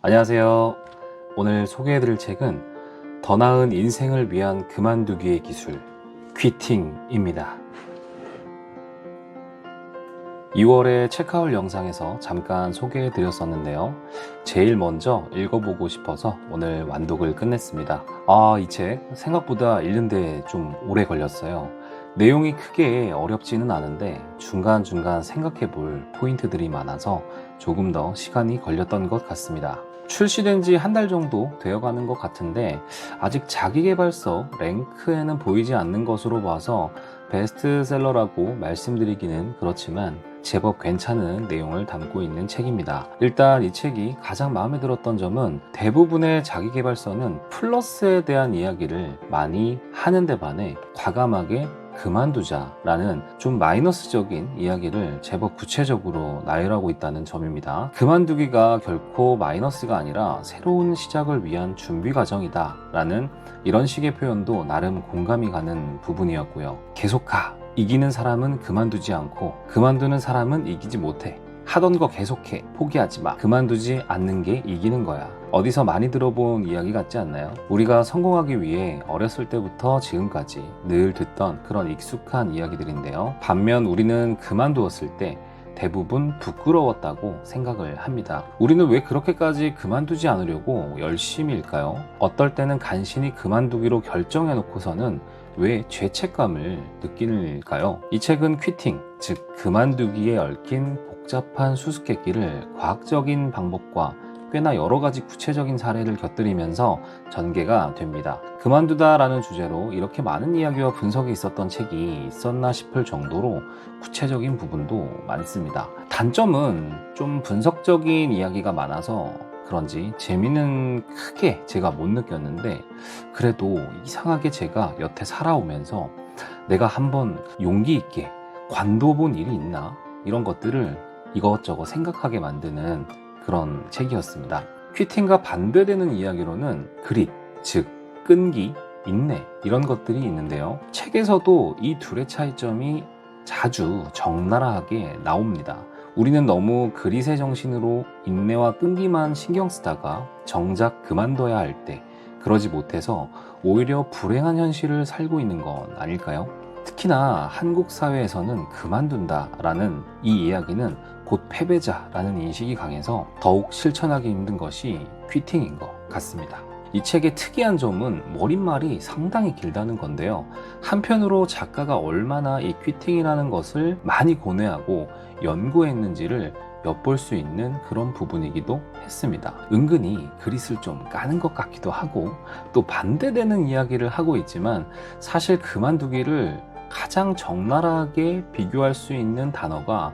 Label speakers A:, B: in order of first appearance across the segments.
A: 안녕하세요. 오늘 소개해드릴 책은 더 나은 인생을 위한 그만두기의 기술, 퀴팅입니다. 2월에 책하울 영상에서 잠깐 소개해드렸었는데요. 제일 먼저 읽어보고 싶어서 오늘 완독을 끝냈습니다. 이 책 생각보다 읽는데 좀 오래 걸렸어요. 내용이 크게 어렵지는 않은데 중간중간 생각해볼 포인트들이 많아서 조금 더 시간이 걸렸던 것 같습니다. 출시된 지 한 달 정도 되어가는 것 같은데 아직 자기계발서 랭크에는 보이지 않는 것으로 봐서 베스트셀러라고 말씀드리기는 그렇지만 제법 괜찮은 내용을 담고 있는 책입니다. 일단 이 책이 가장 마음에 들었던 점은 대부분의 자기계발서는 플러스에 대한 이야기를 많이 하는데 반해 과감하게 그만두자라는 좀 마이너스적인 이야기를 제법 구체적으로 나열하고 있다는 점입니다. 그만두기가 결코 마이너스가 아니라 새로운 시작을 위한 준비 과정이다 라는 이런 식의 표현도 나름 공감이 가는 부분이었고요. 계속 가! 이기는 사람은 그만두지 않고 그만두는 사람은 이기지 못해. 하던 거 계속해. 포기하지 마. 그만두지 않는 게 이기는 거야. 어디서 많이 들어본 이야기 같지 않나요? 우리가 성공하기 위해 어렸을 때부터 지금까지 늘 듣던 그런 익숙한 이야기들인데요. 반면 우리는 그만두었을 때 대부분 부끄러웠다고 생각을 합니다. 우리는 왜 그렇게까지 그만두지 않으려고 열심히일까요? 어떨 때는 간신히 그만두기로 결정해놓고서는 왜 죄책감을 느끼는 일일까요? 이 책은 퀴팅, 즉 그만두기에 얽힌 복잡한 수수께끼를 과학적인 방법과 꽤나 여러 가지 구체적인 사례를 곁들이면서 전개가 됩니다. 그만두다라는 주제로 이렇게 많은 이야기와 분석이 있었던 책이 있었나 싶을 정도로 구체적인 부분도 많습니다. 단점은 좀 분석적인 이야기가 많아서 그런지 재미는 크게 제가 못 느꼈는데 그래도 이상하게 제가 여태 살아오면서 내가 한번 용기 있게 관둬본 일이 있나? 이런 것들을 이것저것 생각하게 만드는 그런 책이었습니다. 퀴팅과 반대되는 이야기로는 그릿, 즉 끈기, 인내 이런 것들이 있는데요. 책에서도 이 둘의 차이점이 자주 적나라하게 나옵니다. 우리는 너무 그릿의 정신으로 인내와 끈기만 신경 쓰다가 정작 그만둬야 할 때 그러지 못해서 오히려 불행한 현실을 살고 있는 건 아닐까요? 특히나 한국 사회에서는 그만둔다라는 이 이야기는 곧 패배자라는 인식이 강해서 더욱 실천하기 힘든 것이 퀴팅인 것 같습니다. 이 책의 특이한 점은 머릿말이 상당히 길다는 건데요. 한편으로 작가가 얼마나 이 퀴팅이라는 것을 많이 고뇌하고 연구했는지를 엿볼 수 있는 그런 부분이기도 했습니다. 은근히 그릿을 좀 까는 것 같기도 하고 또 반대되는 이야기를 하고 있지만 사실 그만두기를 가장 적나라하게 비교할 수 있는 단어가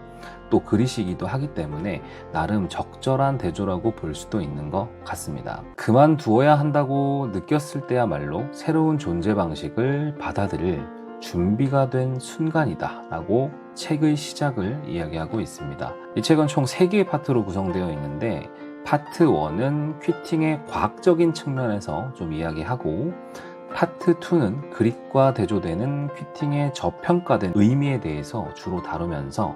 A: 또 그릿이기도 하기 때문에 나름 적절한 대조라고 볼 수도 있는 것 같습니다. 그만두어야 한다고 느꼈을 때야말로 새로운 존재 방식을 받아들일 준비가 된 순간이다 라고 책의 시작을 이야기하고 있습니다. 이 책은 총 3개의 파트로 구성되어 있는데 파트 1은 퀴팅의 과학적인 측면에서 좀 이야기하고 파트 2는 그릿과 대조되는 퀴팅의 저평가된 의미에 대해서 주로 다루면서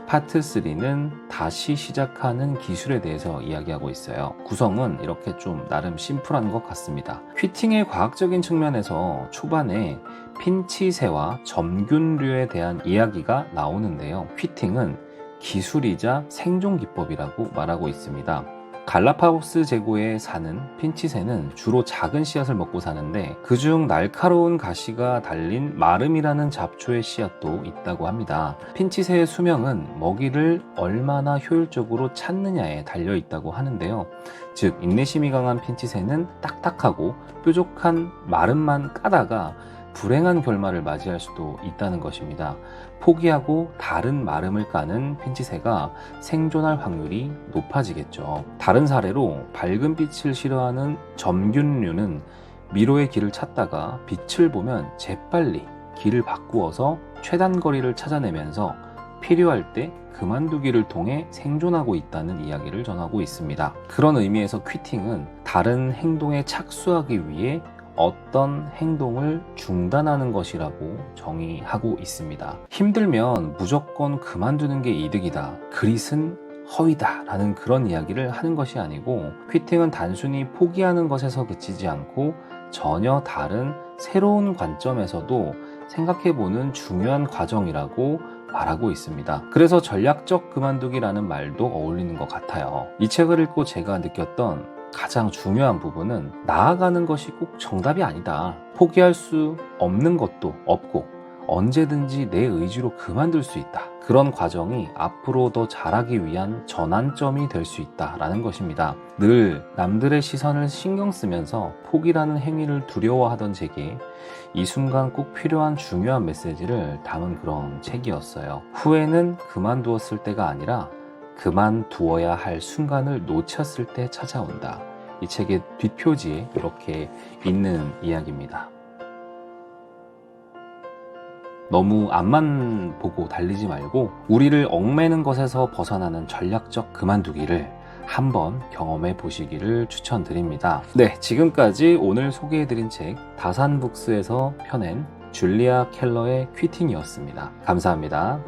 A: 파트 3는 다시 시작하는 기술에 대해서 이야기하고 있어요. 구성은 이렇게 좀 나름 심플한 것 같습니다. 퀴팅의 과학적인 측면에서 초반에 핀치세와 점균류에 대한 이야기가 나오는데요. 퀴팅은 기술이자 생존 기법이라고 말하고 있습니다. 갈라파고스 제고에 사는 핀치새는 주로 작은 씨앗을 먹고 사는데 그중 날카로운 가시가 달린 마름이라는 잡초의 씨앗도 있다고 합니다. 핀치새의 수명은 먹이를 얼마나 효율적으로 찾느냐에 달려 있다고 하는데요. 즉 인내심이 강한 핀치새는 딱딱하고 뾰족한 마름만 까다가 불행한 결말을 맞이할 수도 있다는 것입니다. 포기하고 다른 마름을 까는 핀치새가 생존할 확률이 높아지겠죠. 다른 사례로 밝은 빛을 싫어하는 점균류는 미로의 길을 찾다가 빛을 보면 재빨리 길을 바꾸어서 최단 거리를 찾아내면서 필요할 때 그만두기를 통해 생존하고 있다는 이야기를 전하고 있습니다. 그런 의미에서 퀴팅은 다른 행동에 착수하기 위해 어떤 행동을 중단하는 것이라고 정의하고 있습니다. 힘들면 무조건 그만두는 게 이득이다. 그릿은 허위다라는 그런 이야기를 하는 것이 아니고, 퀴팅은 단순히 포기하는 것에서 그치지 않고 전혀 다른 새로운 관점에서도 생각해보는 중요한 과정이라고 말하고 있습니다. 그래서 전략적 그만두기라는 말도 어울리는 것 같아요. 이 책을 읽고 제가 느꼈던 가장 중요한 부분은 나아가는 것이 꼭 정답이 아니다. 포기할 수 없는 것도 없고 언제든지 내 의지로 그만둘 수 있다. 그런 과정이 앞으로 더 잘하기 위한 전환점이 될 수 있다라는 것입니다. 늘 남들의 시선을 신경 쓰면서 포기라는 행위를 두려워하던 제게 이 순간 꼭 필요한 중요한 메시지를 담은 그런 책이었어요. 후회는 그만두었을 때가 아니라 그만두어야 할 순간을 놓쳤을 때 찾아온다. 이 책의 뒷표지에 이렇게 있는 이야기입니다. 너무 앞만 보고 달리지 말고 우리를 얽매는 것에서 벗어나는 전략적 그만두기를 한번 경험해 보시기를 추천드립니다. 네, 지금까지 오늘 소개해드린 책 다산북스에서 펴낸 줄리아 켈러의 퀴팅이었습니다. 감사합니다.